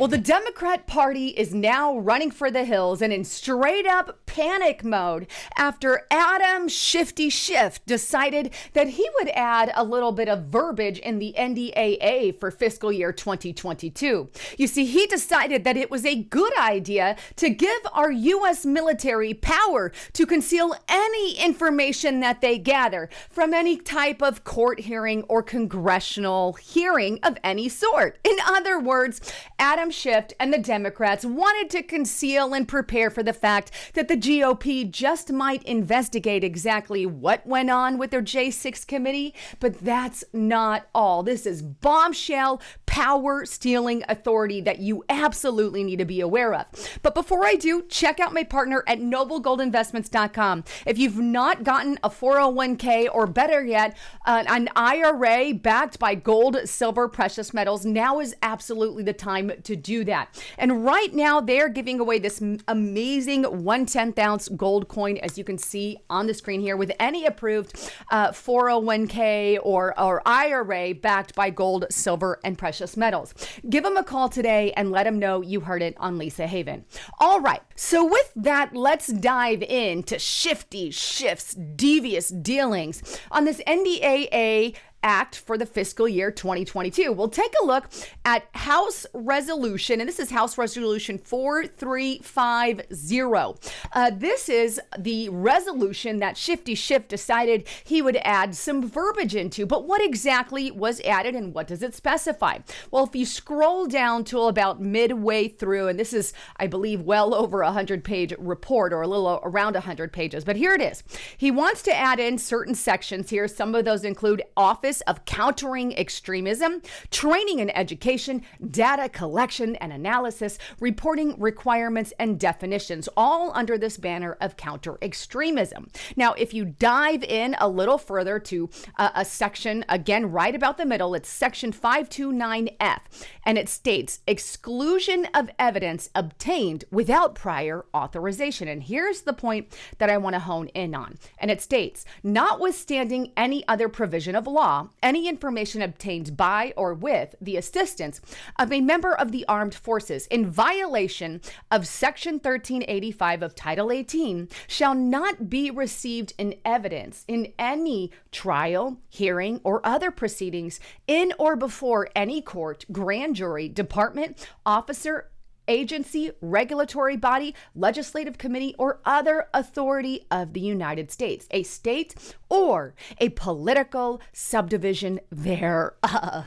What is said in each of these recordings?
Well, the Democrat Party is now running for the hills and in straight up panic mode after Adam Shifty Schiff decided that he would add a little bit of verbiage in the NDAA for fiscal year 2022. You see, he decided that it was a good idea to give our U.S. military power to conceal any information that they gather from any type of court hearing or congressional hearing of any sort. In other words, Adam Schiff and the Democrats wanted to conceal and prepare for the fact that the GOP just might investigate exactly what went on with their J6 committee, but that's not all. This is bombshell power stealing authority that you absolutely need to be aware of. But before I do, check out my partner at noblegoldinvestments.com. If you've not gotten a 401k or better yet, an IRA backed by gold, silver, precious metals, now is absolutely the time to do that. And right now they're giving away this amazing 1/10 ounce gold coin, as you can see on the screen here, with any approved 401k or IRA backed by gold, silver, and precious metals. Give them a call today and let them know you heard it on Lisa Haven. All right, so with that, let's dive into Shifty Schiff's devious dealings on this NDAA Act for the fiscal year 2022. We'll take a look at House Resolution, and this is House Resolution 4350. This is the resolution that Shifty Schiff decided he would add some verbiage into. But what exactly was added and what does it specify? Well, if you scroll down to about midway through, and this is, I believe, well over a 100-page report, or a little around 100 pages, but here it is. He wants to add in certain sections here. Some of those include Office of Countering Extremism, training and education, data collection and analysis, reporting requirements and definitions, all under this banner of counter extremism. Now, if you dive in a little further to a section, again, right about the middle, it's section 529F, and it states exclusion of evidence obtained without prior authorization. And here's the point that I want to hone in on. And it states, notwithstanding any other provision of law, any information obtained by or with the assistance of a member of the armed forces in violation of Section 1385 of Title 18 shall not be received in evidence in any trial, hearing, or other proceedings in or before any court, grand jury, department, officer, agency, regulatory body, legislative committee, or other authority of the United States, a state, or a political subdivision thereof.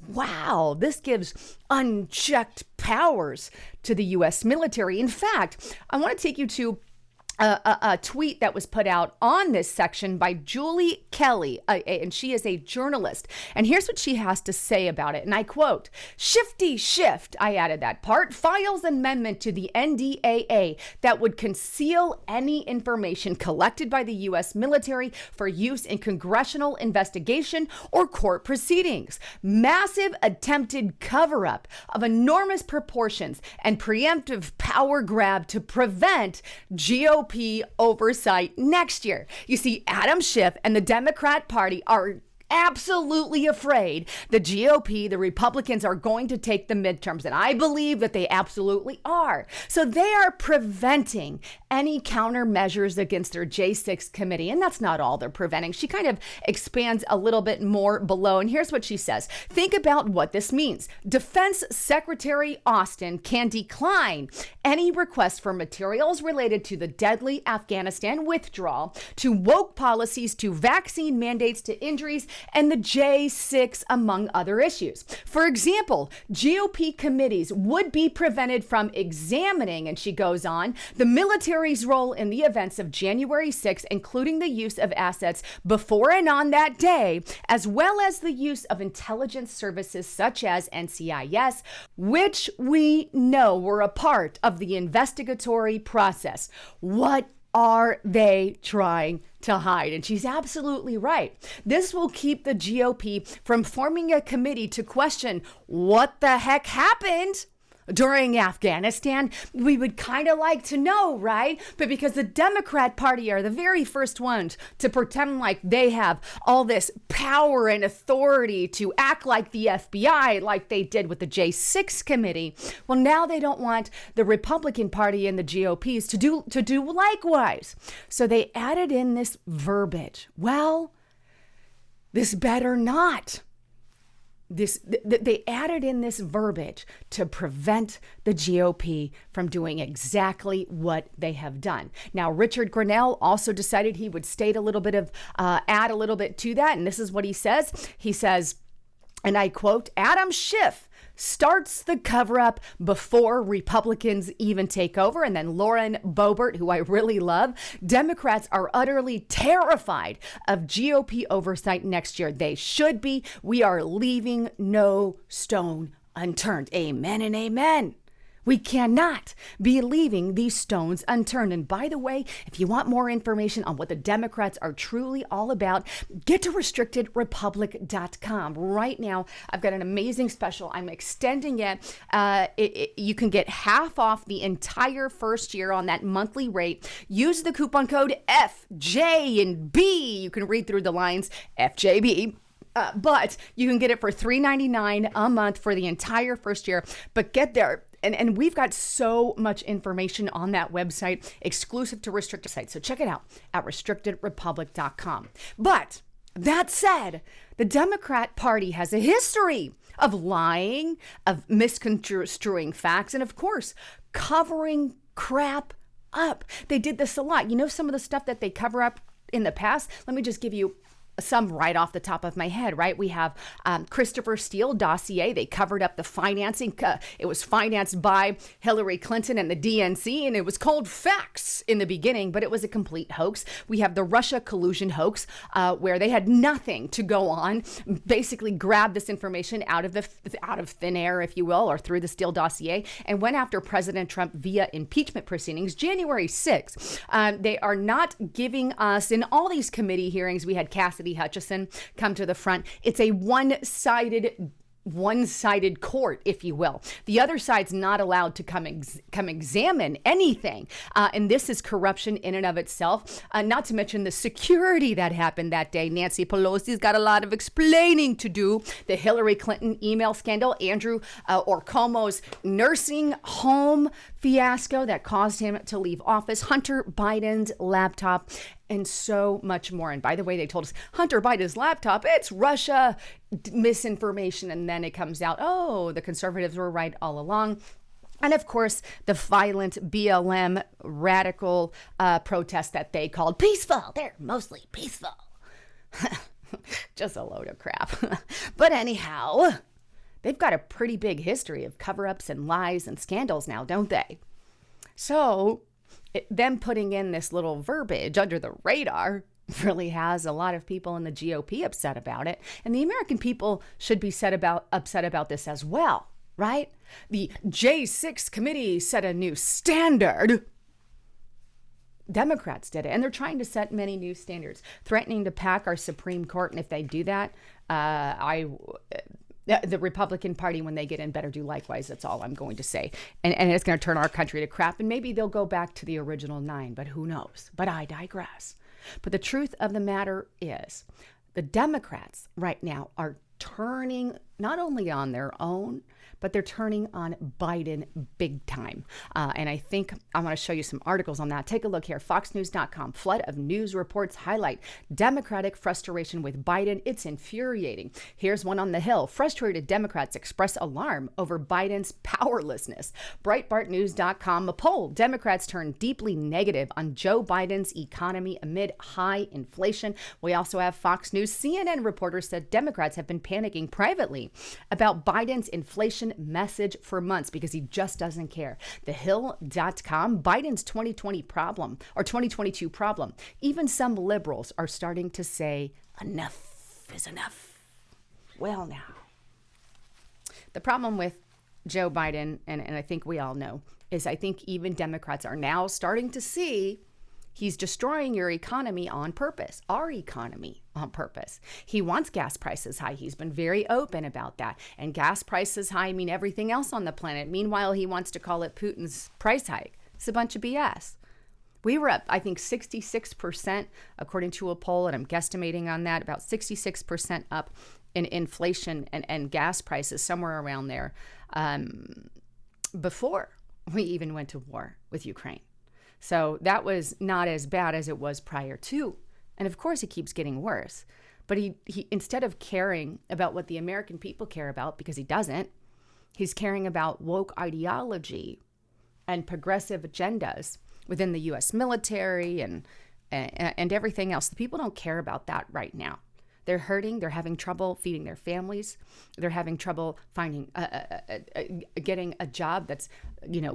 Wow, this gives unchecked powers to the U.S. military. In fact, I want to take you to a tweet that was put out on this section by Julie Kelly, and she is a journalist. And here's what she has to say about it. And I quote, Shifty Schiff, I added that part, files amendment to the NDAA that would conceal any information collected by the U.S. military for use in congressional investigation or court proceedings. Massive attempted cover-up of enormous proportions and preemptive power grab to prevent GOP oversight next year. You see, Adam Schiff and the Democrat Party are absolutely afraid the GOP, the Republicans, are going to take the midterms, and I believe that they absolutely are. So they are preventing any countermeasures against their J6 committee, and that's not all they're preventing. She kind of expands a little bit more below, and here's what she says. Think about what this means. Defense Secretary Austin can decline any request for materials related to the deadly Afghanistan withdrawal, to woke policies, to vaccine mandates, to injuries, and the J6, among other issues. For example, GOP committees would be prevented from examining, and she goes on, the military's role in the events of January 6th, including the use of assets before and on that day, as well as the use of intelligence services such as NCIS, which we know were a part of the investigatory process. What are they trying to hide? And she's absolutely right. This will keep the GOP from forming a committee to question what the heck happened during Afghanistan? We would kind of like to know, right? But because the Democrat Party are the very first ones to pretend like they have all this power and authority to act like the FBI, like they did with the J6 committee, well, now they don't want the Republican Party and the GOPs to do likewise. So they added in this verbiage. Well, this better not. They added in this verbiage to prevent the GOP from doing exactly what they have done. Now, Richard Grenell also decided he would add a little bit to that. And this is what he says. He says, and I quote, Adam Schiff starts the cover-up before Republicans even take over. And then Lauren Boebert, who I really love, Democrats are utterly terrified of GOP oversight next year. They should be. We are leaving no stone unturned. Amen and amen. We cannot be leaving these stones unturned. And by the way, if you want more information on what the Democrats are truly all about, get to restrictedrepublic.com. Right now, I've got an amazing special. I'm extending it. You can get half off the entire first year on that monthly rate. Use the coupon code FJ and B. You can read through the lines, FJB. But you can get it for $3.99 a month for the entire first year. But get there. And we've got so much information on that website, exclusive to restricted sites. So check it out at restrictedrepublic.com. But that said, the Democrat Party has a history of lying, of misconstruing facts, and of course, covering crap up. They did this a lot. You know, some of the stuff that they cover up in the past? Let me just give you some right off the top of my head, right? We have Christopher Steele dossier. They covered up the financing. It was financed by Hillary Clinton and the DNC, and it was called facts in the beginning, but it was a complete hoax. We have the Russia collusion hoax, where they had nothing to go on, basically grabbed this information out of thin air, if you will, or through the Steele dossier, and went after President Trump via impeachment proceedings. January 6th, they are not giving us, in all these committee hearings, we had Cassidy Hutchison come to the front. It's a one-sided court, if you will. The other side's not allowed to come examine anything. And this is corruption in and of itself, not to mention the security that happened that day. Nancy Pelosi's got a lot of explaining to do. The Hillary Clinton email scandal, Andrew Cuomo's nursing home fiasco that caused him to leave office, Hunter Biden's laptop, and so much more. And by the way, they told us Hunter Biden's laptop, it's Russia misinformation. And then it comes out, oh, the conservatives were right all along. And of course, the violent BLM radical protests that they called peaceful. They're mostly peaceful. Just a load of crap. But anyhow, they've got a pretty big history of cover-ups and lies and scandals now, don't they? So them putting in this little verbiage under the radar really has a lot of people in the GOP upset about it. And the American people should be upset about this as well, right? The J6 committee set a new standard. Democrats did it, and they're trying to set many new standards, threatening to pack our Supreme Court. And if they do that, the Republican Party, when they get in, better do likewise. That's all I'm going to say. And it's going to turn our country to crap. And maybe they'll go back to the original 9, but who knows? But I digress. But the truth of the matter is the Democrats right now are turning not only on their own, but they're turning on Biden big time. And I think I want to show you some articles on that. Take a look here. FoxNews.com. Flood of news reports highlight Democratic frustration with Biden. It's infuriating. Here's one on the Hill. Frustrated Democrats express alarm over Biden's powerlessness. BreitbartNews.com. A poll. Democrats turn deeply negative on Joe Biden's economy amid high inflation. We also have Fox News. CNN reporters said Democrats have been panicking privately about Biden's inflation message for months because he just doesn't care. TheHill.com, Biden's 2022 problem. Even some liberals are starting to say enough is enough. Well, now, the problem with Joe Biden, and I think we all know, is I think even Democrats are now starting to see He's destroying your economy on purpose, our economy on purpose. He wants gas prices high. He's been very open about that. And gas prices high mean everything else on the planet. Meanwhile, he wants to call it Putin's price hike. It's a bunch of BS. We were up, I think, 66%, according to a poll, and I'm guesstimating on that, about 66% up in inflation and gas prices, somewhere around there, before we even went to war with Ukraine. So that was not as bad as it was prior to. And of course, it keeps getting worse. But he instead of caring about what the American people care about, because he doesn't, he's caring about woke ideology and progressive agendas within the U.S. military and everything else. The people don't care about that right now. They're hurting. They're having trouble feeding their families. They're having trouble finding, getting a job that's,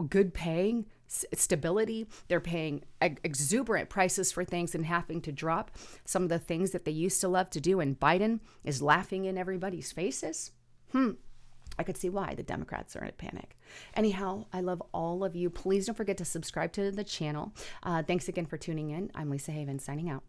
good paying, stability. They're paying exuberant prices for things and having to drop some of the things that they used to love to do. And Biden is laughing in everybody's faces. I could see why the Democrats are in a panic. Anyhow, I love all of you. Please don't forget to subscribe to the channel. Thanks again for tuning in. I'm Lisa Haven, signing out.